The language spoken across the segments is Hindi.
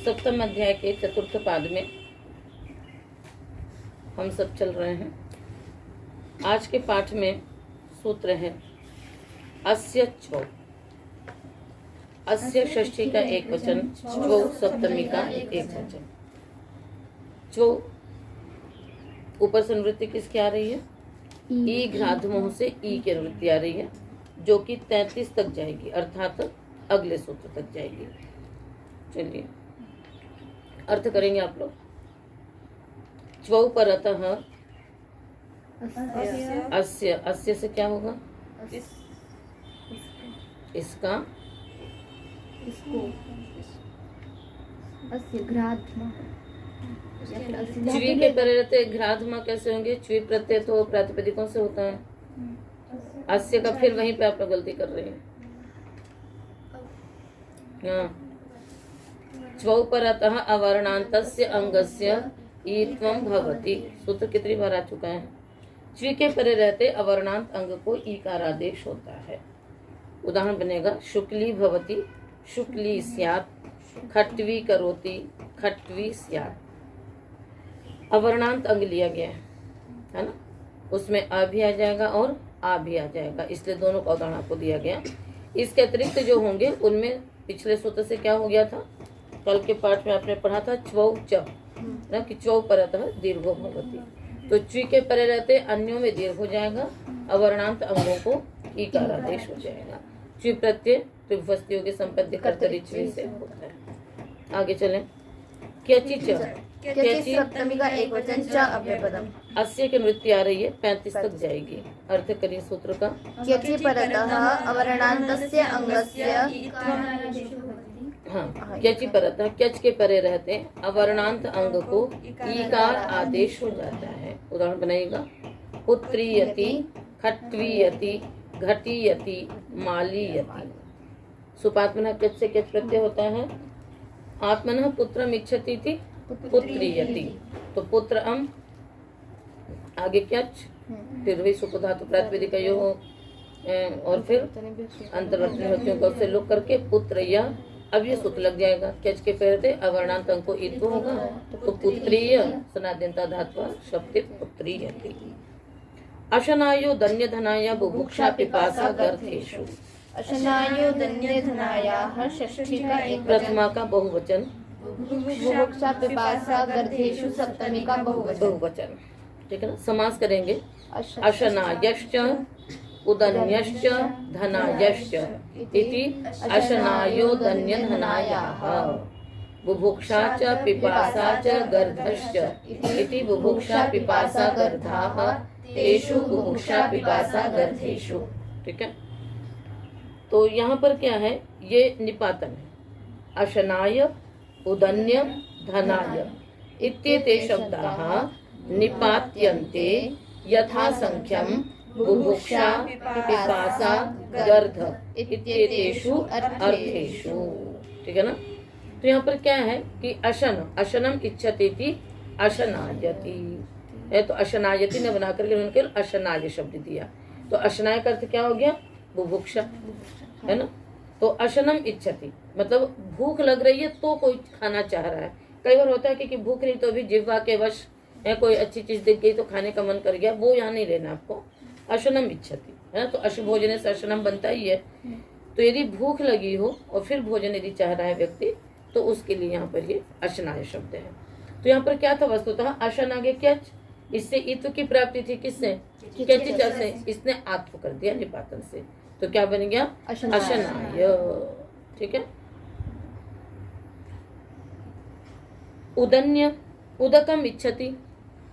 सप्तम अध्याय के चतुर्थ पाद में हम सब चल रहे हैं। आज के पाठ में सूत्र है अस्य च्वौ। अस्य षष्ठी का एक वचन, च्वौ सप्तमी का एक वचन। च्वौ ऊपर से निवृत्ति किसकी आ रही है? ई घ्राधमोह से ई की निवृत्ति आ रही है, जो कि 33 तक जाएगी, अर्थात अगले सूत्र तक जाएगी। चलिए अर्थ करेंगे आप लोग। च्वौ पर अतः अस्य, अस्य से क्या होगा? इसका, इसको, अस्य घ्राधमः। च्वी के परे रहते घ्राधमा कैसे होंगे? च्वी प्रत्यय तो प्रातिपदिकों से होता है। अस्य का फिर वहीं पे आप लोग गलती कर रहे हैं। हाँ, च्वौ पर अतः अवर्णान्तस्य अंगस्य ईत्वं भवति। सूत्र कितनी बार आ चुका है? च्वी के परे रहते अवर्णांत अंग को ईकार आदेश होता है। उदाहरण बनेगा शुक्ली भवति, शुक्ली स्यात्, खट्वी करोति, खट्वी स्यात्। अवर्णांत अंग लिया गया है ना, उसमें अ भी आ जाएगा और आ भी आ जाएगा, इसलिए दोनों का उदाहरण आपको दिया गया। इसके अतिरिक्त जो होंगे उनमें पिछले सूत्र से क्या हो गया था? कल के पाठ में आपने पढ़ा था च्वौ च ना, कि च्वौ परतः दीर्घो भवति। तो च्वी के परे रहते अन्यों में दीर्घ हो जाएगा, अवर्णांत अंगों को ईकार आदेश हो जाएगा। च्वी प्रत्यय त्रिभुवस्तियों के संपद्य कर्तरी च्वी से होता है। आगे चलें। क्यचि च, क्यचि सप्तमी का एक वचन, च अव्ययपदम। अस्य की निवृत्ति आ रही है, 35 तक जाएगी। अर्थ करिए सूत्र का। क्यचि परतः अवर्णान्तस्य अंगस्य हाँ, क्यचि परतः, क्यच के परे रहते अवर्णांत अंग को ईकार आदेश हो जाता है। उदाहरण बनाइएगा। पुत्रीयति, खट्वीयति, घटीयति, मालीयति। सुपात्मनः क्यच से क्यच प्रत्यय होता है। आत्मनः पुत्रम इच्छति थी, पुत्रीयति, तो पुत्रम आगे क्यच, फिर वही सुपधातु प्रातिपदिक और फिर अंतर्वर्ती विभक्तियों का उससे लोग करके पुत्र या, अब ये सूत्र लग जाएगा। क्यच के पहले अवर्णांत अंग को ईत्व होगा, तो पुत्रीय सनाद्यंता धात्वा शब्द पुत्रीयति। अशनायो धन्य धनाया बुभुक्षा पिपासा गर्भेषु। अशनायो धन्य धनायाः षष्ठी का एक प्रथमा का बहुवचन, बुभुक्षा पिपासा गर्भेषु सप्तमी का बहुवचन। ठीक है ना। समास करेंगे। अशनायश्च उदन्यश्च धनायश्च इति अशनायो धन्य धनायाः। बुभुक्षा च पिपासा च गर्भश्च इति बुभुक्षा पिपासा गर्भाः तेषु बुभुक्षा पिपासा गर्भेषु। ठीक है। तो यहाँ पर क्या है? ये निपातन है। अशनाय, उदन्य, धनाय इत्येते शब्दाः निपात्यन्ते यथा संख्यम बुभुक्षा पिपासा गर्ध इत्येतेषु अर्थेषु। ठीक है ना। तो यहाँ पर क्या है कि अशनम इच्छति थी, अशनायति है, तो अशनायति ने बना करके उनके अशनाय शब्द दिया। तो अशनाय का अर्थ क्या हो गया? बुभुक्षा, है ना। तो अशनम इच्छति मतलब भूख लग रही है तो कोई खाना चाह रहा है। कई बार होता है कि भूख नहीं तो भी जिह्वा के वश है, कोई अच्छी चीज दिख गई तो खाने का मन कर गया, वो यहाँ नहीं लेना आपको। अशनम इच्छति है ना, तो अश भोजन से अशनम बनता ही है। तो यदि भूख लगी हो और फिर भोजन यदि चाह रहा है व्यक्ति, तो उसके लिए यहाँ पर ये अशनाय शब्द है। तो यहाँ पर क्या था? वस्तुतः अशन आगे क्यच, इससे ईत्व की प्राप्ति थी किससे? क्यचिच से, इसने आत्व कर दिया निपातन से, तो क्या बन गया? अशनाय। ठीक है। उदन्य, उदकम इच्छति,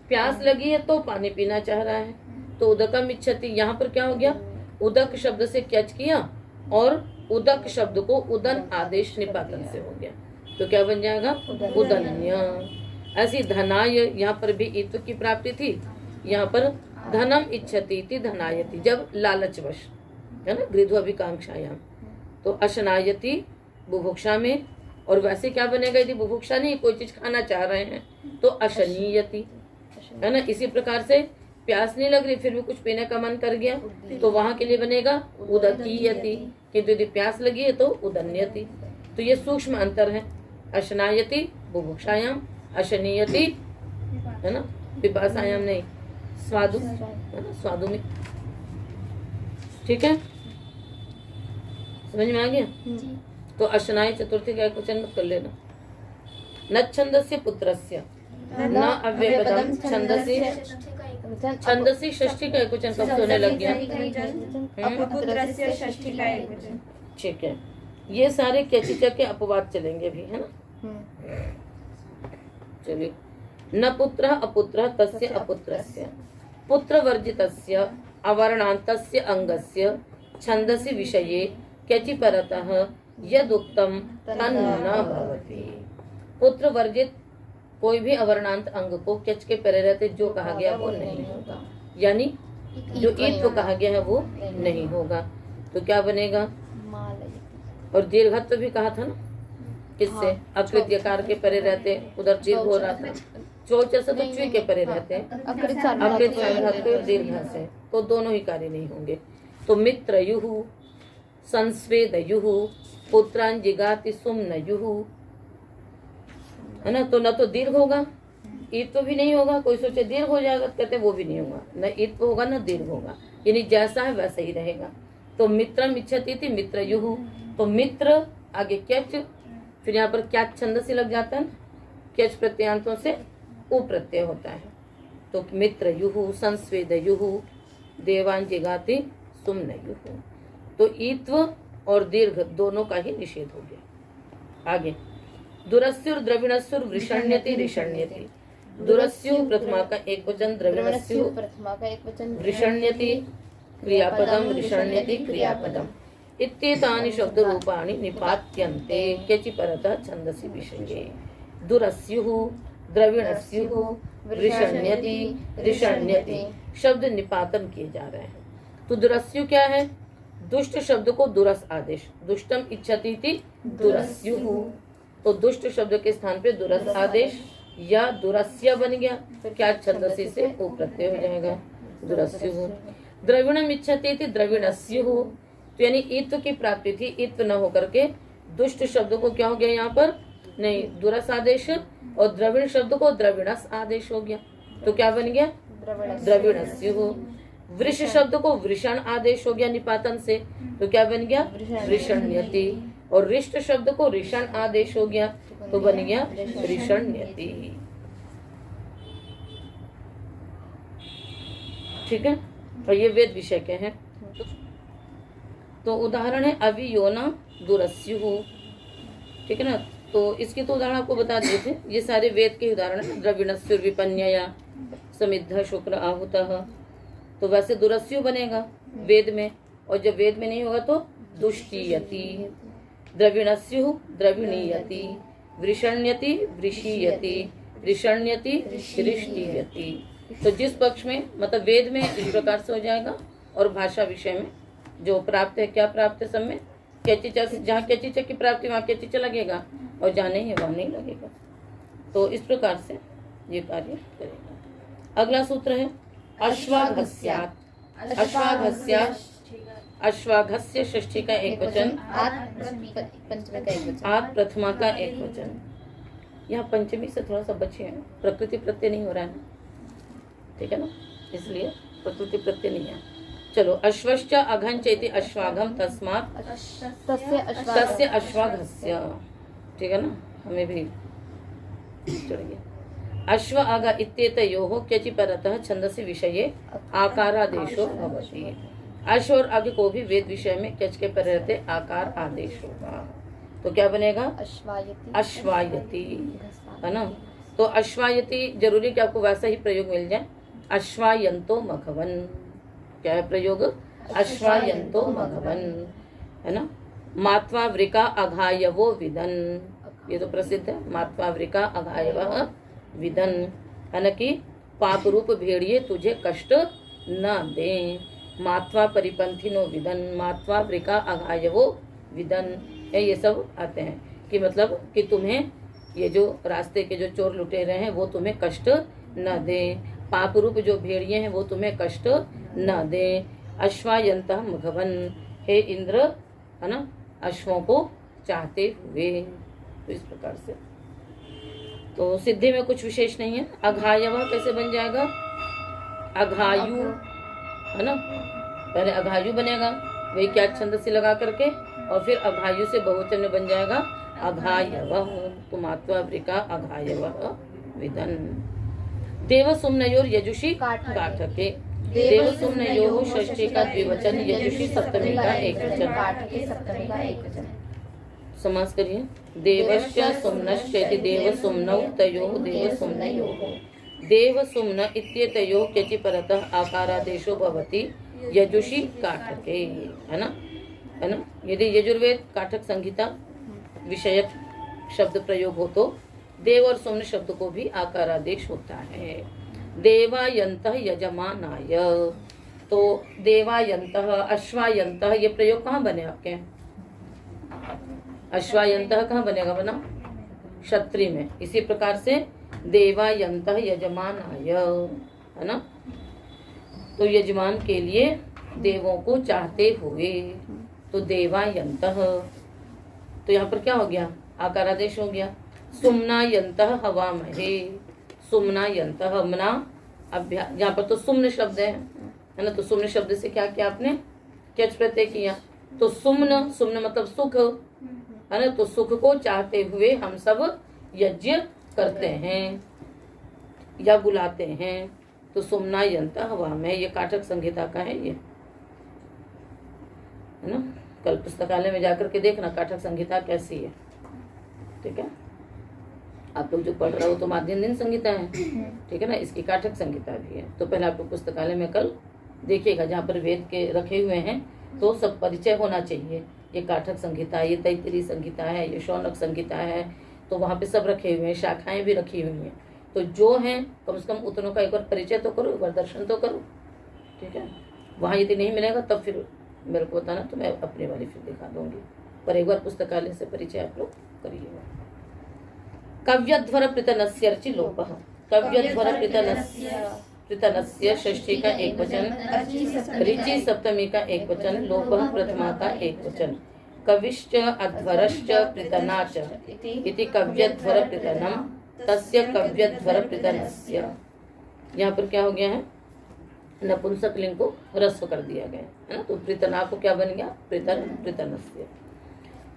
प्यास लगी है तो पानी पीना चाह रहा है, तो उदकम इच्छति। यहाँ पर क्या हो गया? उदक शब्द से क्यच किया और उदक शब्द को उदन आदेश निपातन से हो गया, तो क्या बन जाएगा? उदन्य। ऐसी धनाय, यहाँ पर भी ईत्व की प्राप्ति थी, यहाँ पर धनम इच्छति थी, धनायति, जब लालचवश है ना, गृध्वाभिकांक्षायाम। तो अशनायति बुभुक्षा में, और वैसे क्या बनेगा? यदि बुभुक्षा नहीं, कोई चीज खाना चाह रहे हैं तो अशनीयति, है ना। इसी प्रकार से प्यास नहीं लग रही फिर भी कुछ पीने का मन कर गया, तो वहां के लिए बनेगा उदतीयति, किंतु यदि प्यास लगी है तो उदन्यति। तो ये सूक्ष्म अंतर है। अशनायति बुभुक्षायाम, अशनीयति है ना, पिपासायाम नहीं, स्वादु है ना, स्वादु में। ठीक है, समझ में आ गया? तो अशनाय चतुर्थी का एक वचन मत कर लेना। न छंदस्य पुत्रस्य न अव्यपदम छंदसी, छंदसी षष्ठी का एक वचन कब होने लग गया? अपुत्रस्य षष्ठी का एक वचन। ठीक है, ये सारे कैचिचा के अपवाद चलेंगे भी, है ना। चलिए, न पुत्र अपुत्र तस्य अपुत्रस्य, पुत्र वर्जितस्य अवर्णान्तस्य अंगस्य छंदसी विषये कैचि परतः यदुक्तम तन्न भवति। पुत्र वर्जित कोई भी अवर्णांत अंग को कैच के परे रहते जो कहा गया वो नहीं होगा, यानी जो ईत्व कहा गया है वो नहीं होगा। तो क्या बनेगा? और दीर्घत्व भी कहा था ना, किससे? अकृत्यकार के परे रहते, उधर दीर्घ हो रहा था। चौच से तो चुई के परे रहते हैं, अकृत दीर्घ से, तो दोनों ही कार्य नहीं होंगे। तो मित्र युहु संस्वेद युहु पुत्रान जिगाति सुम्न युहु, है ना। तो न तो दीर्घ होगा, ईत्व भी नहीं होगा। कोई सोचे दीर्घ हो जाएगा, कहते वो भी नहीं होगा, न ईत्व होगा न दीर्घ होगा, यानी जैसा है वैसा ही रहेगा। तो मित्रम इच्छति थी मित्र युहु, तो मित्र आगे कैच, फिर यहाँ पर क्या छंद से लग जाता है, कैच प्रत्यांतों से उ प्रत्यय होता है। तो मित्र युहु संस्वेद युहु देवान जिगाति सुम्न युहु, तो ईत्व और दीर्घ दोनों का ही निषेध हो गया। आगे दुरस्युर द्रविणस्युर वृषण्यति ऋषण्यति, दुरस्यु प्रथमा का एक वचन, द्रविणस्यु प्रथमा का एक वचन, वृषण्यति क्रियापदम, ऋषण्यति क्रियापदम, इत्येतानि शब्द रूपाणि निपात्यन्ते कैचि परतः छंदसि विषये। दुरस्युः द्रविणस्युः वृषण्यति ऋषण्यति शब्द निपातन किए जा रहे हैं। तो दुरस्यु क्या है? दुष्ट शब्द को दुरस आदेश, दुष्टम इच्छति थी दुरस्युः, तो दुष्ट शब्द के स्थान पे दुरस आदेश या दुरस्य बन गया, क्या छंदसी से वो प्रत्यय हो जाएगा, दुरस्युः। द्रविणम इच्छति थी द्रविणस्युः, तो यानी ईत्व की प्राप्ति थी, ईत्व न होकर के दुष्ट शब्द को क्या हो गया यहाँ पर, नहीं दुरस आदेश, और द्रविण शब्द को द्रविणस आदेश हो गया, तो क्या बन गया द्रविणस्युः। वृष शब्द को वृषण आदेश हो गया निपातन से, तो क्या बन गया वृषण्यति, और रिष्ट शब्द को ऋषण आदेश हो गया, तो बन गया ऋषण्यति। ठीक है, और ये वेद विषय के हैं। तो उदाहरण है अवियोना दुरस्युः, ठीक है ना। तो इसके तो उदाहरण आपको बता दिए थे, ये सारे वेद के उदाहरण है। द्रविणस्युर विपन्यया समिद्ध शुक्र आहूतः, तो वैसे दुरस्यु बनेगा वेद में, और जब वेद में नहीं होगा तो दुष्टीयति। द्रविणस्यु द्रविणीयति, वृषण्यति वृषीयति, ऋषण्यति ऋष्टियति। तो जिस पक्ष में मतलब वेद में इस प्रकार से हो जाएगा, और भाषा विषय में जो प्राप्त है, क्या प्राप्त है सब में कैचिचा, जहाँ कैचिचा की प्राप्ति वहाँ कैचिचा लगेगा, और जहाँ नहीं है वहाँ नहीं लगेगा। तो इस प्रकार से ये कार्य करेगा। अगला सूत्र है अश्वाघस्यात्, अश्वाघस्यात्, अश्वाघस्य षष्ठी का एक वचन, आत् प्रथमा का एक वचन। यहाँ पंचमी से थोड़ा सा बचे हैं, प्रकृति प्रत्यय नहीं हो रहा है ना, ठीक है ना, इसलिए प्रकृति प्रत्यय नहीं है। चलो अश्वश्च अघंचेति अश्वाघम तस्मात् तस्य अश्वाघस्य, ठीक है ना, हमें भी चढ़िए। अश्व आगा इत्येतयोः क्यचि परतः छंदसि विषये आकारादेशो भवति। अश्व और आगे को भी वेद विषय में क्यच के पर रहते आकार आदेश होगा, तो क्या बनेगा अश्वायति, है ना। तो अश्वायति जरूरी कि आपको वैसा ही प्रयोग मिल जाए। अश्वायंतो मघवन, क्या है प्रयोग, अश्वायंतो मघवन, है ना। मात्वा वृका अघायवो विदन, ये तो प्रसिद्ध है, मात्वा वृका अघायवः विदन, है ना, कि पाप रूप भेड़िए तुझे कष्ट न दे। मात्वा परिपंथिनो विदन, मात्वा वृका अघायवो विदन, ये सब आते हैं कि मतलब कि तुम्हें ये जो रास्ते के जो चोर लुटेरे हैं वो तुम्हें कष्ट न दे, पाप रूप जो भेड़िए हैं वो तुम्हें कष्ट न दे। अश्वायंतः मघवन, हे इंद्र, है ना, अश्वों को चाहते हुए। तो इस प्रकार से तो सिद्धि में कुछ विशेष नहीं है। अघायव कैसे बन जाएगा? अघायु, है ना? पहले अघायु बनेगा, वही क्या छंद से लगा करके, और फिर अघायु से बहुवचन में बन जाएगा अघायव। तो मात्वावृका अघायव विदन। देव सुम्नयोर यजुषी काठके। देव सुम्नयोः षष्ठी का द्विवचन, यजुषी सप्तमी का एक वचन। काठके सप्तमी का एक वचन। समास करिए। देवश्च सुम्नश्च इति देव सुम्नौ तयोः देव सुम्नयोः। देव सुम्न इत्येतयोः क्यचि परतः आकारादेशो भवति यजुषी काठके, है ना? है ना? यदि यजुर्वेद काठक संहिता विषयक शब्द प्रयोग हो तो देव और सुम्न शब्द को भी आकारादेश होता है। देवायन्तः यजमानाय, तो देवायन्तः, अश्वायन्तः, ये प्रयोग कहाँ बने आपके? अश्वायन्तः कहाँ बनेगा? बना क्षत्रिय में। इसी प्रकार से देवायन्तः यजमानाय, है ना? तो यजमान के लिए देवों को चाहते हुए, तो देवायन्तः। तो यहाँ पर क्या हो गया? आकारादेश हो गया। सुम्नायन्तः हवामहे। सुम्नायन्तः, मना अभ्या, यहाँ पर तो सुम्न शब्द है ना? तो सुम्न शब्द से क्या किया आपने? क्यच प्रत्यय किया। तो सुम्न, सुम्न मतलब सुख, है ना? तो सुख को चाहते हुए हम सब यज्ञ करते हैं या बुलाते हैं। तो सुम्नायन्तः हवामहे, ये काठक संहिता का है, ये, है ना? कल पुस्तकालय में जाकर के देखना काठक संहिता कैसी है, ठीक है? आप लोग जो पढ़ रहे हो तो माध्यम दिन संहिता है, ठीक है ना? इसकी काठक संहिता भी है। तो पहले आप लोग पुस्तकालय में कल देखिएगा, जहाँ पर वेद के रखे हुए हैं तो सब परिचय होना चाहिए। ये काठक संहिता, ये तैत्तिरीय संहिता है, ये शौनक संहिता है, तो वहाँ पे सब रखे हुए हैं, शाखाएं भी रखी हुई हैं। तो जो हैं कम से कम उतनों का एक बार परिचय तो करो, एक बार दर्शन तो करो, ठीक है? वहाँ यदि नहीं मिलेगा तब फिर मेरे को बताना, तो मैं अपनी वाली फिर दिखा दूंगी, पर एक बार पुस्तकालय से परिचय आप लोग करिएगा। कव्यध्वर पृतनस्यर्चि लोपः। कव्यध्वर पृतनस्य षष्ठी का एक वचन, ऋचि सप्तमी का एक वचन, लोपः प्रथमा का एक वचन। कविश्च अध्वरश्च पृतना च इति कव्यध्वर पृतनम तस्य कव्यध्वर पृतनस्य। यहाँ पर क्या हो गया है? नपुंसक लिंग को ह्रस्व कर दिया गया है ना? तो पृतना को क्या बन गया? पृतन, पृतनस्य।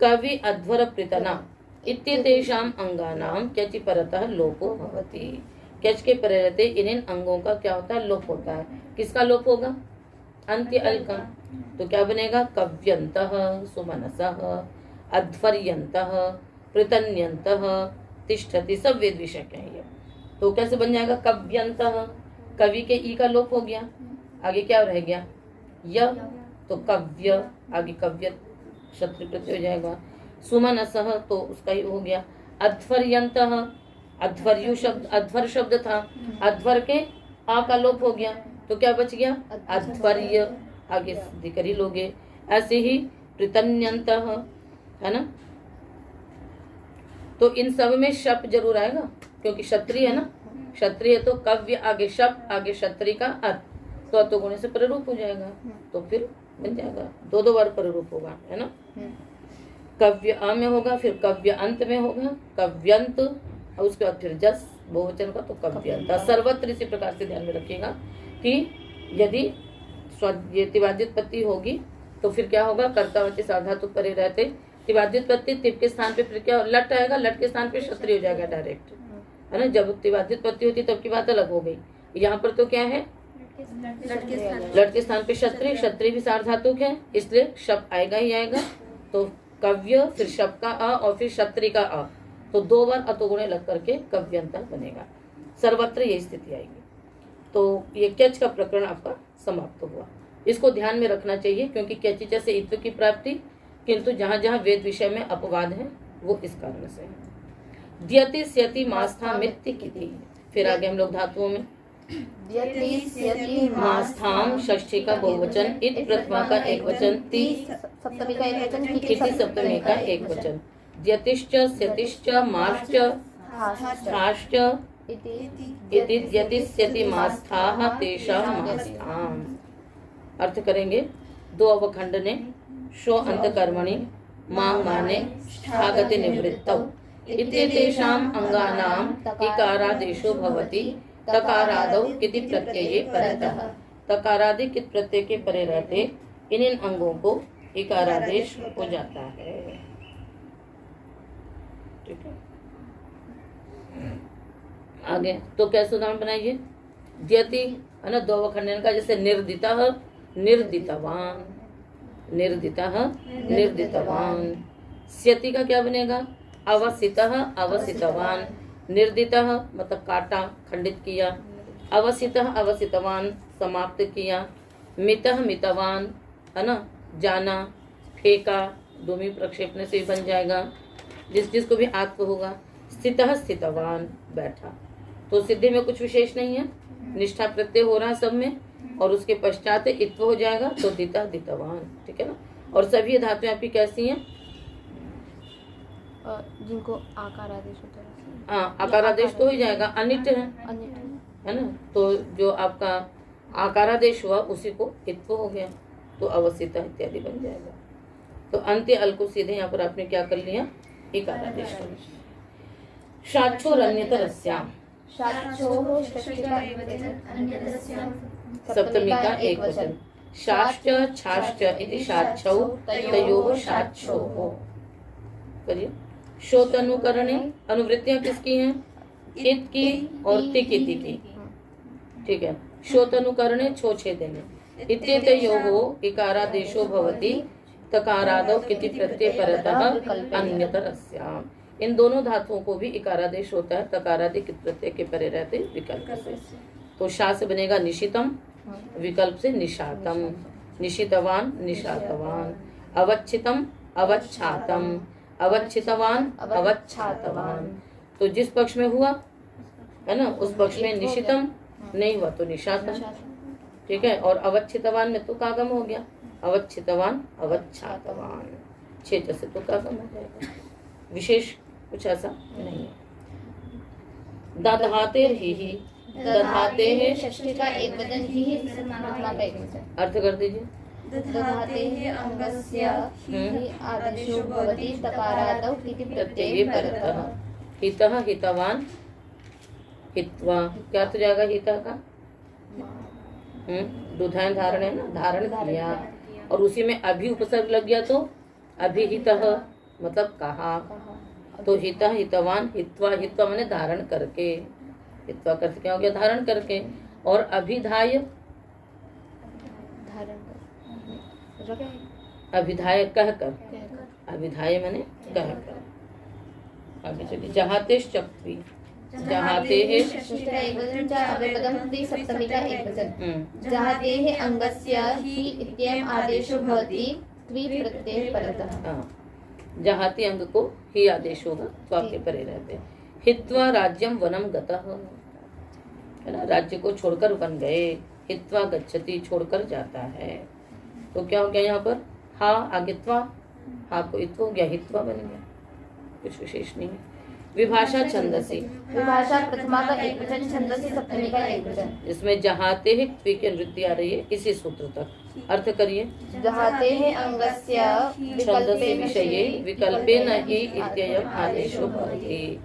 कवि अध्वर पृतना इत्येतेषाम् अंगानां क्यचि परतः लोपो भवति। क्यच के परे रहते इन अंगों का क्या होता है? लोप होता है। किसका लोप होगा? अंत्य अल का। तो क्या बनेगा? कव्यन्तः, सुमनसः, अध्वर्यन्तः, पृतन्यन्तः, तिष्ठति, सब वेद विषय के हैं ये। तो कैसे बन जाएगा? कव्यन्तः, कवि के ई का लोप हो गया, आगे क्या रह गया? य, तो कव्य, आगे कव्य क्षत्रिय प्रत्यय हो जाएगा। सुमनसः, तो उसका ही हो गया। अध्वर्यन्तः, अध्वर्यु शब्द, अध्वर शब्द था, अध्वर के आ का लोप हो गया, तो क्या बच गया? अध्वर्य, आगे दिकर ही लोगे। ऐसे ही पृतन्यन्तः, है ना? तो इन सब में शप जरूर आएगा, क्योंकि क्षत्रिय है ना? क्षत्रिय तो कव्य आगे शप, आगे क्षत्रिय का अत, तो अतो गुणे से प्ररूप हो जाएगा, तो फिर बन जाएगा, दो बार प्ररूप होगा, है ना? कव्य अ में होगा, फिर कव्य अंत में होगा, कव्यंत, और उसके बाद फिर जस बहुवचन का, तो कव्यंत। सर्वत्र इसी प्रकार से ध्यान में रखिएगा कि यदि ये तिवाद्युत्पत्ति होगी तो फिर क्या होगा? कर्तावचि सार्वधातुक परे रहते तिवाद्युत्पत्ति, तिप के स्थान पे फिर क्या? लट आएगा, लट के स्थान पे क्षत्रिय हो जाएगा डायरेक्ट, है ना? जब तिवाद्युत्पत्ति होती तब की बात अलग हो गई। यहाँ पर तो क्या है? लट के स्थान पे क्षत्रिय, क्षत्रिय भी सार्वधातुक है, इसलिए शप आएगा ही आएगा। तो कव्य, फिर शप का अ, और फिर क्षत्रिय का अ, तो दो बार अतोगुणे लग करके कव्यंतर बनेगा। सर्वत्र यही स्थिति आएगी। तो ये क्यच का प्रकरण आपका समाप्त हुआ। इसको ध्यान में रखना चाहिए, क्योंकि क्यचिच से इत्व की प्राप्ति, किंतु जहाँ जहाँ वेद विषय में अपवाद है वो इस कारण से है। द्यति स्यति मास्था मित्ति किति। फिर आगे हम लोग धातुओं में मास्थाम षष्ठी का बहुवचन, इत प्रथमा का एक वचन, ति सप्तमी का एक वचन, किति सप्तमी का एक वचन। द्यतिश्च स्यतिश्च माश्च स्थाश्च इति द्यतिस्यति मास्थाः तेषां मास्थाम्। अर्थ करेंगे। दो अवखंडने शो अंतकर्मणि मांग माने स्थागति निवृत्तौ इत्येतेषाम् अंगानाम् इकारादेशो भवति तकारादौ किति प्रत्यये परतः। तकारादि कित प्रत्यय के परे रहते इन अंगों को इकारादेश हो जाता है। ठीक है, आगे तो कैसे उदाहरण बनाइए। द्यति है ना, दो खंडन का, जैसे निर्दिता निर्दितवान, निर्दिता निर्दितवान। स्यति का क्या बनेगा, अवसितः अवसितवान। निर्दितः मतलब काटा, खंडित किया। अवसितः अवसितवान, समाप्त किया। मितः मितवान है ना, जाना, फेंका, दोमी प्रक्षेपण से भी बन जाएगा, जिसको भी आत्व होगा। स्थितः स्थितवान, बैठा। तो सिद्धि में कुछ विशेष नहीं है, निष्ठा प्रत्यय हो रहा है सब में, और उसके पश्चात इत्व हो जाएगा तो दिता दितवान। ठीक है ना। और सभी धातुएं आपकी कैसी हैं, जिनको आकार आदेश होता है। हाँ, आकारादेश तो हो जाएगा, अनिट है ना। तो जो आपका आकारादेश हुआ उसी को इत्व हो गया तो अवसिता इत्यादि बन जाएगा। तो अंत्य अल को सीधे यहाँ पर आपने क्या कर लिया, इकारादेश कर लिया। शाक्षोर अन्यतरस्याम, सप्तमी का एक वचन। शाश्च छाश्च इति शाक्षौ तयोः शाक्षोः। करिए। शोत अनुकरणे अनुवृत्तियां किसकी हैं, इत की और तिक इति की। ठीक है। शोत अनुकरणे छो छेदेने। इत्येतयोः इकारादेशो भवति तकारादौ किति प्रत्यय परतः अन्यतरस्याम। इन दोनों धातुओं को भी इकारादेश होता है तकारादि कित प्रत्यय के परे रहते विकल्प से। तो शा से बनेगा निशितम, विकल्प से निशातम। निशितवान निशातवान। अवच्छितम अवच्छातम। अवच्छितवान अवच्छातवान। तो जिस पक्ष में हुआ है ना उस पक्ष में निशितम, नहीं हुआ तो निशातम। ठीक है। और अवच्छितवान में तो कागम हो गया, अवच्छितवान अवच्छातवान। छेद से तो कागम हो जाएगा, विशेष कुछ ऐसा नहीं है। दधाते ही दधाते है, षष्ठी का एक वचन ही प्रथमा का एक वचन। अर्थ कर दीजिए। दधाते है अंगस्य ही आदेशो भवति तकारादौ इति प्रत्यये परतः। हितः हितवान हित्वा, क्या अर्थ जाएगा हिता का, दुधायन धारण है ना, धारण किया। और उसी में अभी उपसर्ग लग गया तो अभिहितः मतलब कहा। तो हिता हितवान हित्वा, हित्वा मैंने धारण करके, हित्वा करके क्या हो गया, धारण करके। और अभिधाय, अभिधाय कहकर, अभिधाय मैंने कहकर। आगे चलिए। जहाते चक्री, जहाते है सप्तमी का एक वचन। जहाते है अंगस्य ही इत्ययम् आदेशो भवति त्रि प्रत्यय परतः। जहाते अंग को ही आदेश होगा तो आपके परे रहते हैं। हित्वा राज्यम वनम गतः, है ना, राज्य को छोड़कर वन गए। हित्वा गच्छति, छोड़कर जाता है। तो क्या हो गया यहाँ पर, हा आगित्वा, हा को इत्व हो गया, हित्वा बन गया, कुछ विशेष नहीं है। विभाषा छंदसी, विभाषा प्रथमा का एक वचन, छंदसी सप्तमी का एक वचन। इसमें जहाते है क्वी की अनुवृत्ति आ रही है इसी सूत्र तक। अर्थ करिए। जहाते है अंगस्य छंदसी विषये विकल्पे न हि इत्ययम् आदेशो भवति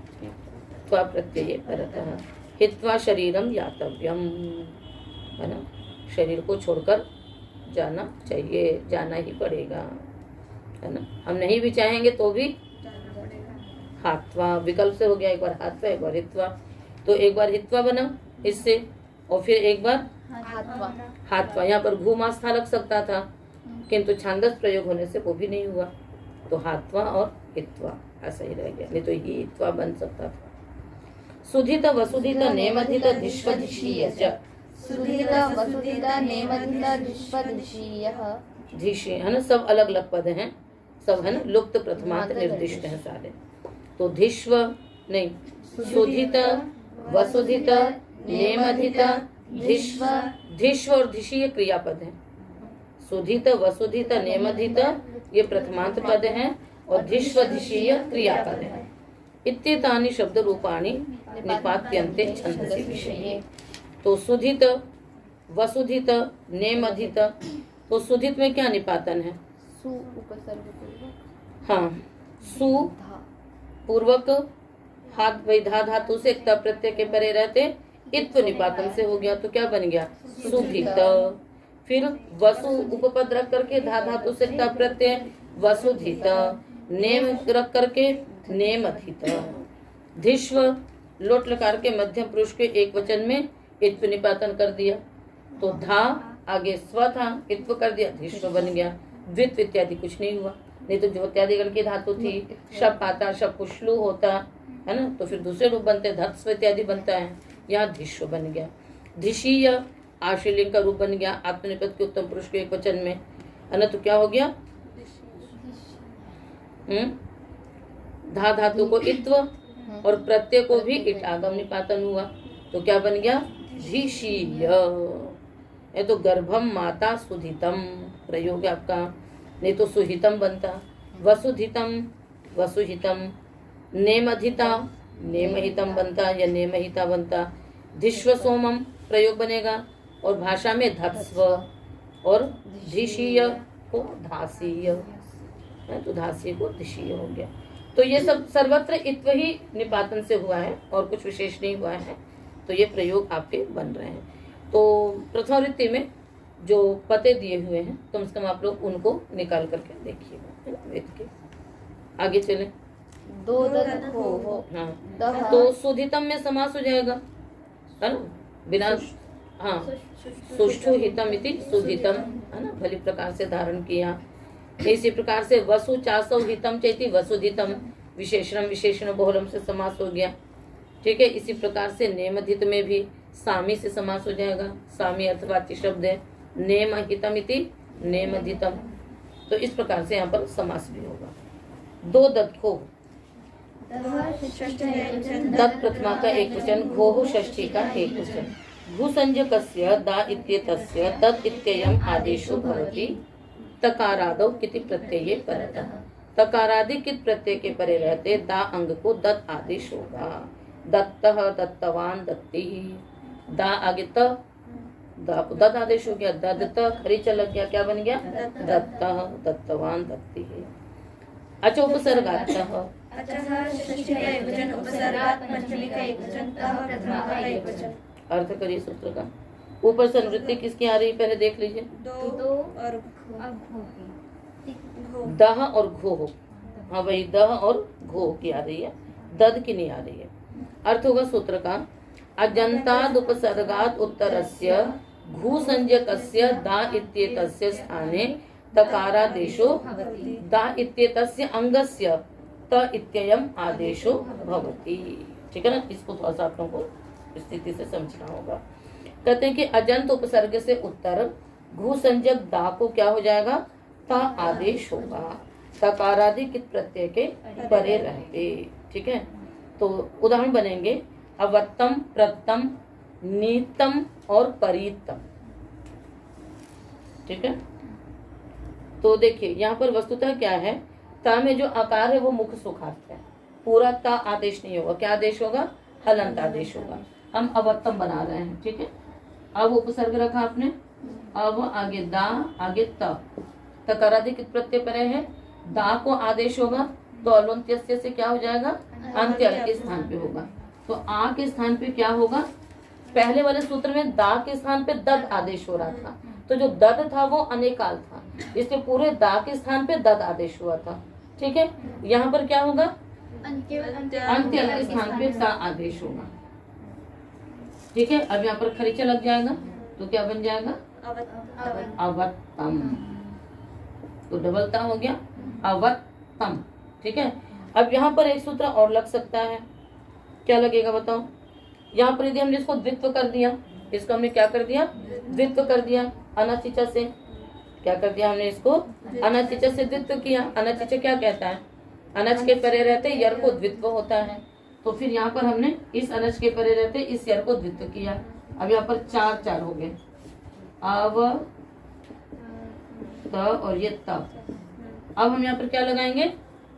त्वा प्रत्यये परतः। हित्वा शरीरम यातव्यम, है ना, शरीर को छोड़कर जाना चाहिए, जाना ही पड़ेगा, है ना। हम नहीं भी चाहेंगे तो भी हात्वा, विकल्प से हो गया, एक बार हात्वा एक बार हित्वा। तो एक बार हित्वा बना इससे, और फिर एक बार हात्वा। यहाँ पर घूमास्था लग सकता था किंतु छांदस प्रयोग होने से वो भी नहीं हुआ, तो हात्वा और हित्वा ऐसा ही रह गया, नहीं तो ही हित्वा बन सकता था। सुधित वसुधित नेमधित धिष्वधिषीय च, सुधित वसुधित नेमधित धिष्वधिषीयः। धिषि है ना, सब अलग अलग पद हैं, सब है ना लुप्त प्रथमांत निर्दिष्ट हैं सारे। तो धिष्व नहीं, सुधित वसुधित नेमधित धिष्व, धिष्व और धिषि ये क्रियापद हैं। सुधित वसुधित नेमधित ये प्रथमांत पद हैं और धिष्व धिषीय क्रियापद हैं। इत्येतानि शब्द रूपाणि निपात्यन्ते छंदसि विषये। तो सुधित वसुधित नेमधित, तो सुधित में क्या निपातन है, सु उपसर्ग। हाँ, सु पूर्वक हाथ वही धा धातु से त प्रत्यय के परे रहते इत्व निपातन से हो गया, तो क्या बन गया सुधित। फिर वसु उपपद रख करके धा धातु से त प्रत्यय वसुधित, नेम रख करके नेमधित। धिश्व लोट लकार के मध्यम पुरुष के एक वचन में इत्व निपातन कर दिया, तो धा आगे स्व था, इत्व कर दिया, धिश्व बन गया। द्वित्व इत्यादि कुछ नहीं हुआ, नहीं तो जो इत्यादिगण की धातु थी शप आता, शप कुशलु होता है ना, तो फिर दूसरे रूप बनते, धत्स्व इत्यादि बनता है, यहाँ धिश्व बन गया। धिशीय आश्रयलिंग का रूप बन गया आत्मनिपद के उत्तम पुरुष के एक वचन में, है ना, तो क्या हो गया धा धातु को इत्व और प्रत्यय को भी इट आगम निपातन हुआ, तो क्या बन गया धिशीय। ये तो गर्भम माता सुधितम प्रयोग है आपका, नहीं तो सुहितम बनता, वसुधितम वसुहितम, नेमधिता नेमहितम बनता या नेमहिता बनता। धिश्व सोमम प्रयोग बनेगा और भाषा में धत्स्व, और धिशीय को धासीय, तो धासीय को धिशीय हो गया। तो ये सब सर्वत्र इत्व ही निपातन से हुआ है और कुछ विशेष नहीं हुआ है, तो ये प्रयोग आपके बन रहे हैं। तो प्रथम वृत्ति में जो पते दिए हुए हैं कम से कम आप लोग उनको निकाल करके देखिएगा, वेद के आगे चले। दो दद हो हाँ, दह तो सुधितम में समास हो जाएगा, है ना, बिना हाँ सुष्ठु हितम इति सुधितम, है ना, भली प्रकार से धारण किया। इसी प्रकार से वसु चासौ हितम चैति वसुधितम, विशेषणम विशेषण बहुलम से समास हो गया। ठीक है, इसी प्रकार से नेमधित में भी सामी से समास हो जाएगा, सामी अर्थवाची शब्द है, नेम हितम इति नेमधितम, तो इस प्रकार से यहाँ पर समास भी होगा। दो दत्त हो, दत्त प्रथमा का एक वचन, घोः षष्ठी का एक वचन। भूसंज्ञकस्य दा इत्येतस्य तत् इत्ययम् आदेशो भवति तकारादौ किति प्रत्यये परतः। तकारादि कित प्रत्यय के परे रहते दा अंग को दत्त आदेश होगा। दत्तः दत्तवान दत्ती, दा आगे त दत्त आदेश हो गया, दत्त खरी लग गया, क्या बन गया दत्तः दत्तवान दत्ती। अच्छा उपसर्गातः, अर्थ करिए सूत्र का। ऊपर से अनुवृत्ति किसकी आ रही है पहले देख लीजिए, दह और घो, हाँ वही दह और घो की आ रही है, दद की नहीं आ रही है। अर्थ होगा सूत्र का, अजंताद उपसर्गात उत्तरस्य घू संज्ञकस्य दा इत्येतस्य स्थाने तकारादेशो दा इत्येतस्य अंगस्य त इत्ययम् आदेशो भवति। ठीक है ना, इसको थोड़ा सा आप लोगों को स्थिति से समझना होगा। कहते हैं कि अजंत उपसर्ग से उत्तर घू संज्ञक दा को क्या हो जाएगा ता आदेश होगा, तकारादि कित प्रत्यय के परे रहते। ठीक है, तो उदाहरण बनेंगे अवत्तम, प्रत्तम, नीतम और परीतम। ठीक है, तो देखिए यहाँ पर वस्तुतः क्या है, ता में जो आकार है वो मुख सुखार्थ है, पूरा ता आदेश नहीं होगा, क्या आदेश होगा हलंत आदेश होगा। हम अवत्तम बना रहे हैं, ठीक है, अब उपसर्ग रखा आपने, अब आगे दा आगे त, तकारादि कित प्रत्यय परे है, दा को आदेश होगा तो अलंत्य से क्या हो जाएगा अंत्य के स्थान पे होगा, तो आ के स्थान पे क्या होगा, पहले वाले सूत्र में दा के स्थान पे दद आदेश हो रहा था, तो जो दद था वो अनेकाल था, इसलिए पूरे दा के स्थान पे दद आदेश हुआ था। ठीक है, यहाँ पर क्या होगा अंत्य के स्थान पे ता आदेश होगा। ठीक है, अब यहाँ पर खरीचा लग जाएगा तो क्या बन जाएगा अवत्तम, तो डबलता हो गया अवत्तम। ठीक है, अब यहाँ पर एक सूत्र और लग सकता है, क्या लगेगा बताओ, यहाँ पर यदि हमने इसको द्वित्व कर दिया, इसको हमने क्या कर दिया द्वित्व कर दिया, अनचिचा से क्या कर दिया हमने इसको अनचिचा से द्वित्व किया। अनचिचा क्या कहता है, अनच के परे रहते यर को द्वित्व होता है, तो फिर यहाँ पर हमने इस अनच के परे रहते इस यर को द्वित्व किया। अब यहाँ पर चार चार हो गए, अब त और ये तब। अब हम यहाँ पर क्या लगाएंगे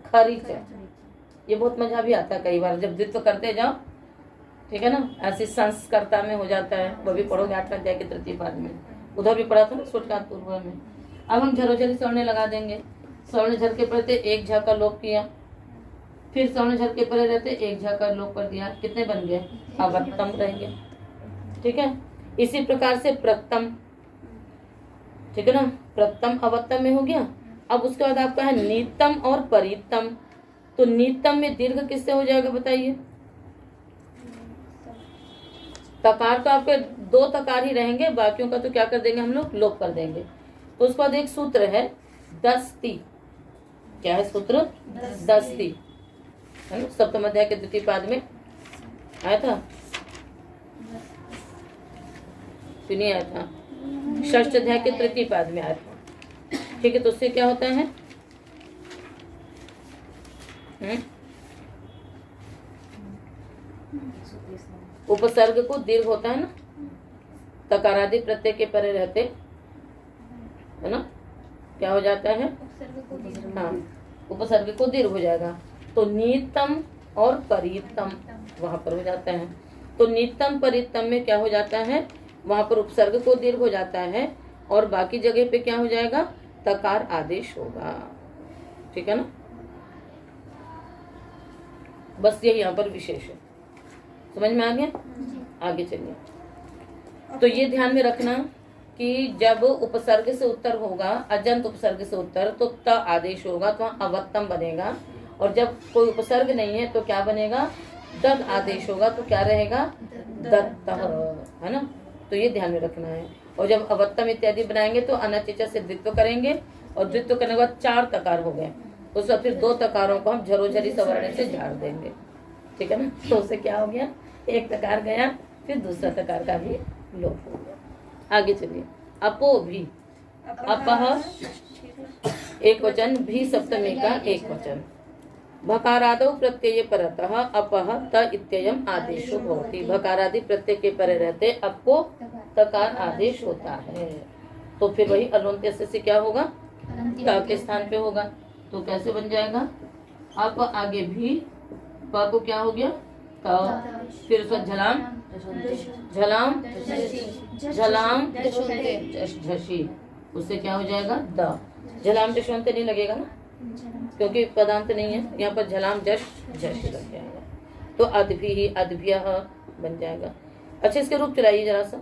खरीच, ये बहुत मजा भी आता है कई बार जब द्वित्व करते जाओ। ठीक है ना, ऐसे संस्कर्ता में हो जाता है, वो भी पढ़ोगे 8वें अध्याय के तृतीय पाद में, उधर भी पढ़ा था ना सूत्रकांत पूर्व में। अब हम झरोझरी स्वर्ण लगा देंगे, स्वर्ण झर के प्रति एक झ का लोप किया। फिर सवर्ण झर के परे रहते एक झकर लोप कर दिया, कितने बन गए? अवत्तम रहेंगे। ठीक है, इसी प्रकार से प्रथम, ठीक है ना, प्रथम अवत्तम में हो गया। अब उसके बाद आपका है नीतम और परितम। तो नीतम में दीर्घ किससे हो जाएगा बताइए? तकार तो आपके 2 तकार ही रहेंगे, बाकियों का तो क्या कर देंगे हम लोग? लोप कर देंगे। तो उसके बाद एक सूत्र है दस्ती। क्या है सूत्र? दस्ती, है ना, सप्तम अध्याय के द्वितीय पाद में आया था, क्यों नहीं आया था? षष्ठ अध्याय के तृतीय पाद में आया था। ठीक है, तो उससे क्या होता है? उपसर्ग को दीर्घ होता है ना, तकारादि प्रत्यय के परे रहते, है ना, क्या हो जाता है? हाँ, उपसर्ग को दीर्घ हो जाएगा। तो नीतम और परितम वहां पर हो जाता है। तो नीतम परितम में क्या हो जाता है? वहां पर उपसर्ग को दीर्घ हो जाता है और बाकी जगह पे क्या हो जाएगा? तकार आदेश होगा। ठीक है ना, बस ये यहाँ पर विशेष है। समझ में आ गया? आगे चलिए। तो ये ध्यान में रखना कि जब उपसर्ग से उत्तर होगा, अजंत उपसर्ग से उत्तर, तो त आदेश होगा, तो वहाँ अवत्तम बनेगा। और जब कोई उपसर्ग नहीं है तो क्या बनेगा? दद आदेश होगा, तो क्या रहेगा? दत्तः, है ना। तो ये ध्यान में रखना है। और जब अवत्तम इत्यादि बनाएंगे तो अनचिचा से द्वित्व करेंगे, और द्वित्व करने के बाद 4 तकार हो गए, उस बाद फिर 2 तकारों को हम झरोझरी सवर्ण से झाड़ देंगे। ठीक है ना, तो उससे क्या हो गया? एक तकार गया, फिर दूसरा तकार का भी लोप हो गया। आगे चलिए। अपो भी, अपह एक वचन, भी सप्तमी का एक वचन। भकारादौ प्रत्यय परतः अपह त इत्ययम् आदेशो भवति। भकारादि प्रत्यय के परे रहते अप को तकार आदेश होता है। तो फिर वही अलवंत्य से क्या होगा? त के स्थान पे होगा। तो कैसे बन जाएगा? अप आगे भी, प को क्या हो गया? त, फिर उसका झलाम, झलाम, झलाम, झशी, उससे क्या हो जाएगा? द। झलाम जशवंत नहीं लगेगा ना, क्योंकि पदांत नहीं है यहाँ पर। झलाम जश जश लग जाएगा। तो अद्भि ही अद्भ्य बन जाएगा। अच्छा, इसके रूप चलाइए जरा सा।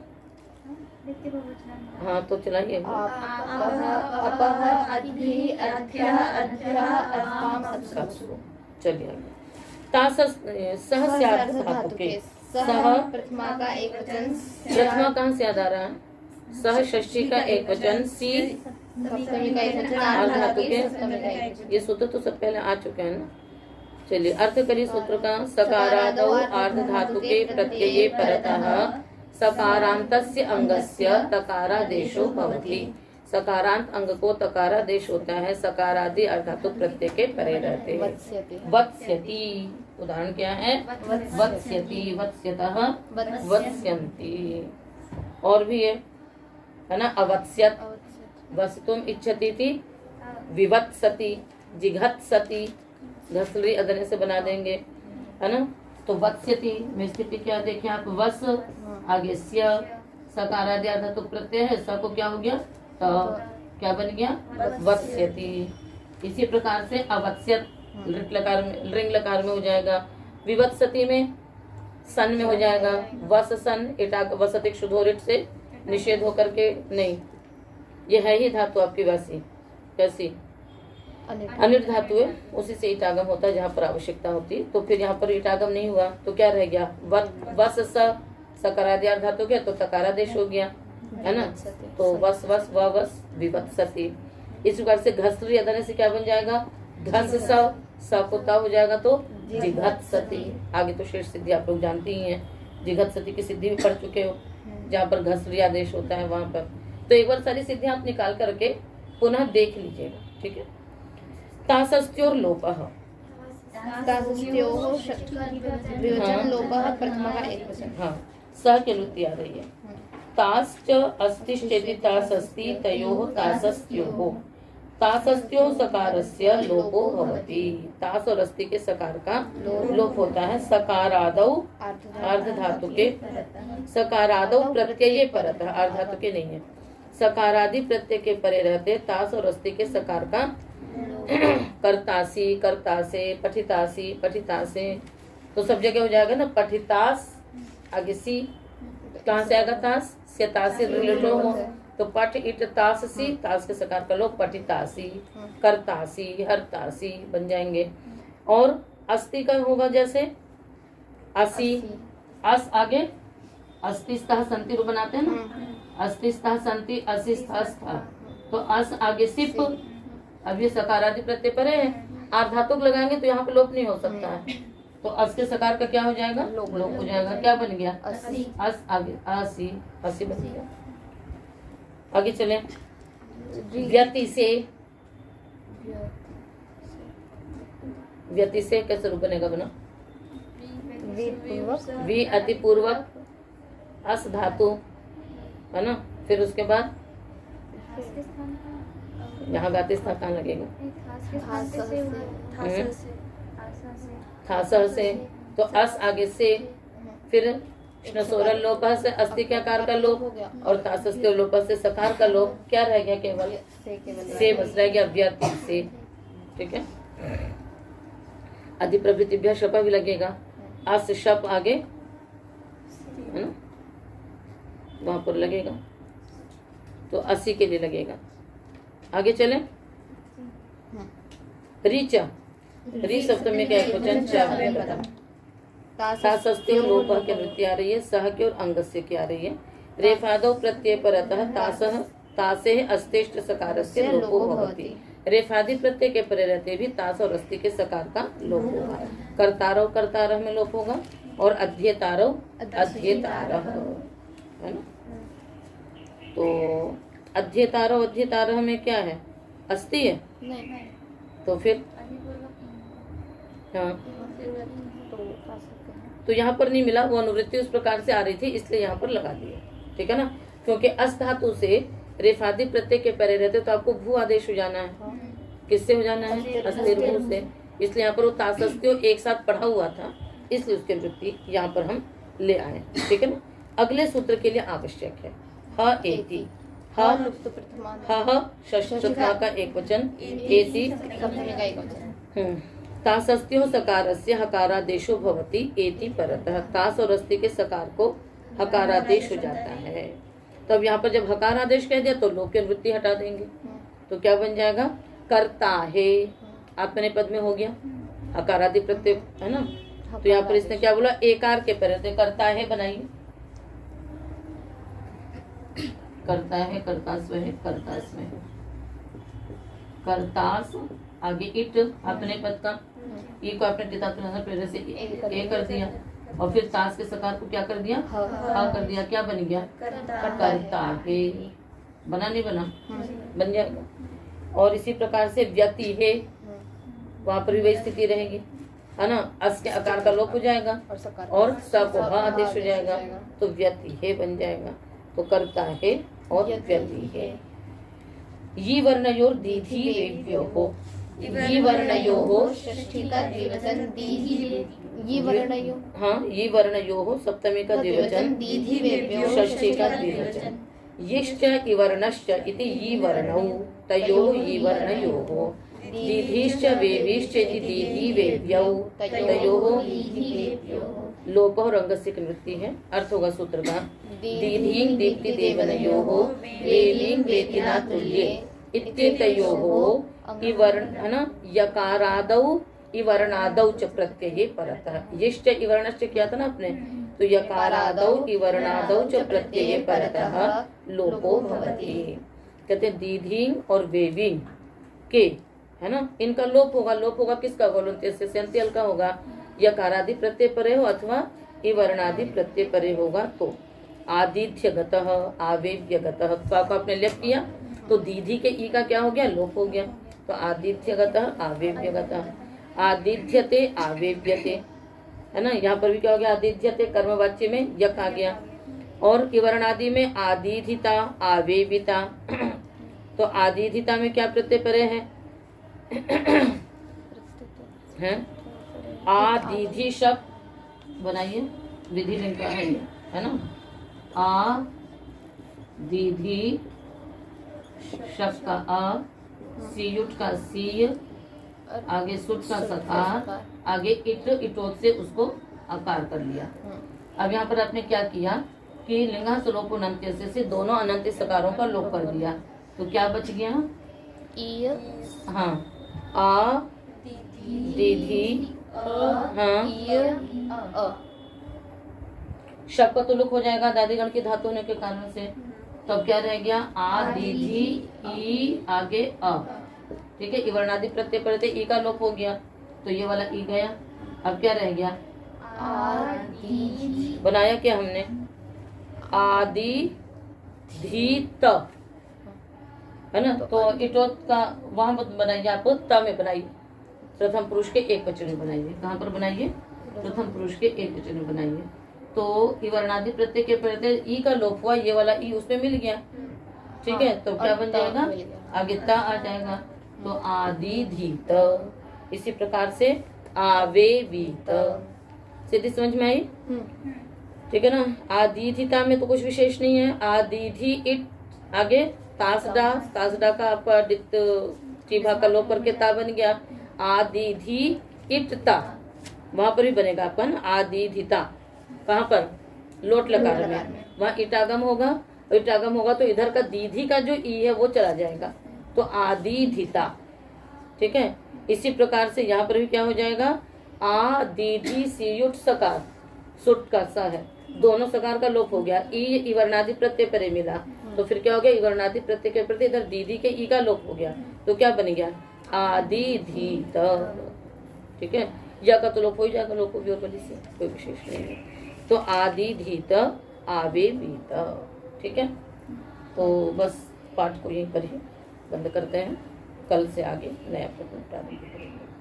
हाँ, तो चलाइए। चलिए। सह धातु के, सह प्रथमा का एक वचन, प्रथमा कहाँ से याद आ रहा है? सह षष्ठी का एक वचन, सी सप्तमी का एक वचन, अर्ध धातु के। सप्तमी का एक वचन। ये सूत्र तो सब पहले आ चुके हैं ना। चलिए, अर्थ करिए सूत्र का। सकारादौ अर्ध धातु के प्रत्यये परतः सकारांतस्य अंगस्य तकारादेशो भवति। सकारांत अंग को तकारादेश होता है, सकारादि अर्धातु प्रत्यय के परे रहते हैं। वत्स्यति, उदाहरण क्या है? वत्स्यति, वत्स्यतः, वत्स्यन्ति। और भी है ना, अवत्स्यत, वस्तुम इच्छति थी, विवत्सति, जिघत्सति, घसली अदने से बना देंगे, है ना। तो वत्स्यति में स्थिति क्या देखें आप? वस आगे स्य, सकारादि अर्धातु प्रत्यय है, स को क्या हो गया? तो क्या बन गया? वत्स्यति। इसी प्रकार से अवत्स्यत लिट लकार में, लिंग लकार में हो जाएगा। विवत्सति में सन में हो जाएगा। वस सन, इटाक वसतिक शुद्धोरिट से निषेध होकर के नहीं, ये है ही धातु आपकी वैसी, कैसी? अनिट धातु है, उसी से इटागम होता है जहाँ पर आवश्यकता होती है। तो फिर यहाँ पर इटागम नहीं हुआ तो क्या रह गया? वस सकारादि धातु गया तो तकारादेश हो गया, है ना। तो वस वस व वस विवत्सति। इस प्रकार से घसली अदने से क्या बन जाएगा? घस स को ता हो जाएगा तो जिघत्सति। आगे तो शेष सिद्धि आप लोग जानती ही हैं, जिघत्सति की सिद्धि भी पढ़ चुके हो, जहाँ पर घसली आदेश होता है वहां पर। तो एक बार सारी सिद्धियां आप निकाल करके पुनः देख लीजिएगा, ठीक है। तासस्त्योर लोपः, हाँ, स के लुत्ती आ रही है। ताश्च अस्तिष्ठेति तासस्ति तयोः तासस्त्योः। तासस्त्यो सकारस्य लोपो भवति। तास और अस्ति के सकार का लोप होता है। सकारादौ अर्ध धातु के, सकारादौ प्रत्यय परतः, अर्ध धातु के नहीं है, सकारादि प्रत्यय के परे रहते तास और अस्ति के सकार का करतासी, करतासे, पठितासी, पठितासे, तो सब जगह हो जाएगा ना पठितास, आगे सी, कहाँ से आएगा तास, से तास से रिलेटेड हो, तो पठ इट तास सी, तास के सकार का लोग पठितासी, करतासी, हरतासी बन जाएंगे। और अस्थि का होगा जैसे असी, अस आगे अस्तिस्तः संति रूप बनाते हैं ना, अस्तिस्तः संति, असिस्तः स्था, तो अस आगे सिप, अब ये सकारादि प्रत्यय पर है, आर्धातुक लगाएंगे तो यहाँ पे लोप नहीं हो सकता है, तो अस के सकार का क्या हो जाएगा, लोप हो जाएगा। क्या बन गया, अस आगे असी, असी बन गया। आगे चले, व्यति से, व्यति से कैसे रूप बनेगा बना, वी अति पूर्वक, अस धातु है ना, फिर उसके बाद यहाँ गाते स्थान कहाँ लगेगा, थासह से, तो अस आगे से, फिर स्नसोरल लोप से अस्थि के आकार का लोप, और तासस्त्य लोप से सकार का लोप, क्या रह गया, केवल से बस रह गया, व्यति से। ठीक है, अधिप्रभृतिभ्यः शप भी लगेगा, अस शप आगे है ना, वहां पर लगेगा, तो 80 के लिए लगेगा। आगे चले, रीचा, री सप्तमी का एक वचन प्रथम, तासस्त्य लोप के वृत्ति आ रही है, सह के और अंगस्य की आ रही है। रेफादो प्रत्यय परतः तासह तासे अस्तेष्ट सकारस्य लोपो भवति, रेफादि प्रत्यय के परे रहते भी तास और अस्थि के सकार का लोप होगा। कर्तारव कर्तारह में लोप होगा, और अध्येतारव अध्येतारह है ना, तो अध्येतारव अध्येतारह में क्या है, अस्थि है, तो फिर हाँ, तो यहाँ पर नहीं मिला, वो अनुवृत्ति उस प्रकार से आ रही थी, इसलिए यहाँ पर लगा दिया। ठीक है ना, क्योंकि अस धातु से रेफादि प्रत्यय के परे रहते तो आपको भू आदेश हो जाना है, किससे हो जाना है, अस्थिर भू से, इसलिए यहाँ पर वो तासस्त्यो एक साथ पढ़ा हुआ था, इसलिए उसकी वृत्ति यहाँ पर हम ले आए। ठीक है ना, अगले सूत्र के लिए आवश्यक है ह एति, षष्ठा का एक वचन, एति तासस्त्यो सकारस्य हकारादेशो भवति एति परतः, तास और अस्थि के सकार को हकारादेश हो जाता है। तब यहाँ पर जब हकारादेश कह दिया तो लोप की वृत्ति हटा देंगे, तो क्या बन जाएगा, करता है, आत्मने पद में हो गया, हकारादि प्रत्यय है ना, तो यहाँ पर इसने क्या बोला, एकार के परे करता है बनाइए, करता है, कर्तास्व है, कर्तास्व है, कर्तास आगे इट अपने पद का, ई को आपने प्रेरक से ए कर दिया, और फिर तास के सकार को क्या कर दिया, हा कर दिया, क्या बन गया, करता है, बना नहीं बना, बन जाएगा। और इसी प्रकार से व्यति है, वहां पर भी वही स्थिति रहेगी, है ना, अस के आकार का लोप हो जाएगा, और स को हा आदेश हो जाएगा, तो व्यति है बन जाएगा, तो करता है और व्यति है। ये वर्णयोर दीधी वेव्योः, ये वर्णयोः षष्ठी का द्विवचन दीधी, ये वर्णयो, हाँ, ये वर्णयोः सप्तमी का द्विवचन, दीधी वेव्योः षष्ठी का द्विवचन, यश्च इवर्णश्च इति ये वर्णौ, तयोः ये वर्णयोः, दीधीश्च वेवीश्च इति दीधी वेव्यौ, तयोः लोप और अंगस्य की वृत्ति है। अर्थ होगा सूत्र का, दीधीं दीप्ति देवनयोः वेवीं वेतिना तुल्ये इत्येतयोः इवर्ण है ना, यकारादौ इवर्णादौ च प्रत्यये परतः, यश्च इवर्णश्च किया था ना आपने, तो यकारादौ इवर्णादौ च प्रत्यये परतः लोपो भवति। कहते हैं दीधीं और वेवीं के है ना, इनका लोप होगा, लोप होगा किसका, गोलंत्य का होगा, यकारादि प्रत्यय परे हो अथवा इवर्णादि प्रत्यय परे होगा, तो आदिध्यगतः आवेव्यगतः, को आपने लेप किया तो दीधी के ई का क्या हो गया, लोप हो गया, तो आदिध्यगतः आवेव्यगतः, आदिध्यते आवेव्यते, है ना, यहाँ पर भी क्या हो गया, आदिध्यते कर्मवाच्य में यक आ गया, और इवर्णादि में आदिधिता आवेविता, तो आदिधिता में क्या प्रत्यय परे है, हैं, आदिधि शब्द बनाइए, विधि लिंग का है ना, आ दीधी शब्द का आ, सीयुट का सी, आगे सुट का सकार, आगे इट इटोत से उसको आकार कर लिया। अब यहाँ पर आपने क्या किया कि लिंगा सलोप अनंत्य से दोनों अनंत सकारों का लोप कर दिया, तो क्या बच गया? हाँ, आ दीधी, हाँ, शब का तो लुक हो जाएगा दादीगण की धातु होने के कारण से। तो अब क्या रह गया? आ दीधी ई, आगे अ, ठीक है। इवर्णादि प्रत्यय पढ़ते ई का लोप हो गया, तो ये वाला ई गया। अब क्या रह गया? बनाया क्या हमने? आदि धी त, है ना। तो इटोत का वहां बनाइए, आप त में बनाइए, प्रथम पुरुष के एक वचन में बनाइए। कहाँ पर बनाइए? प्रथम पुरुष के एक वचन में बनाइए। तो इवर्णादि प्रत्यय के पहले ई का लोप हुआ, ये वाला ई उसमें मिल गया, ठीक है। तो क्या बन जाएगा? आगे ता आ जाएगा, तो आदि धीत। इसी प्रकार से आवे वीत। सीधी समझ में आई? ठीक है ना। आदिधिता में तो कुछ विशेष नहीं है। आदिधि इट, आगे तासडा, तासडा का आपका डित टीभा का लोप करके ता बन गया। आदिधि इट ता, वहां पर भी बनेगा आपका ना आदिधिता। कहाँ पर? लोट लकार में, वहाँ इटागम होगा। इटागम होगा तो इधर का दीधी का जो ई है वो चला जाएगा, तो आदिधिता, ठीक है। इसी प्रकार से यहाँ पर भी क्या हो जाएगा? आ दीधी सीयुट सकार, सुट का सा है, दोनों सकार का लोप हो गया। ई इवर्णादि प्रत्यय परे मिला, तो फिर क्या हो गया? इवर्णादि प्रत्यय के प्रति इधर दीदी के ई का लोप हो गया, तो क्या बन गया? आदिधीत, ठीक है। या का तो लोप हो ही जाएगा, लोप भी और बली से कोई विशेष नहीं है। तो आदिधीत आवे वीत, ठीक है। तो बस पाठ को यहीं पर ही बंद करते हैं, कल से आगे नया प्रश्न प्रारंभ करेंगे।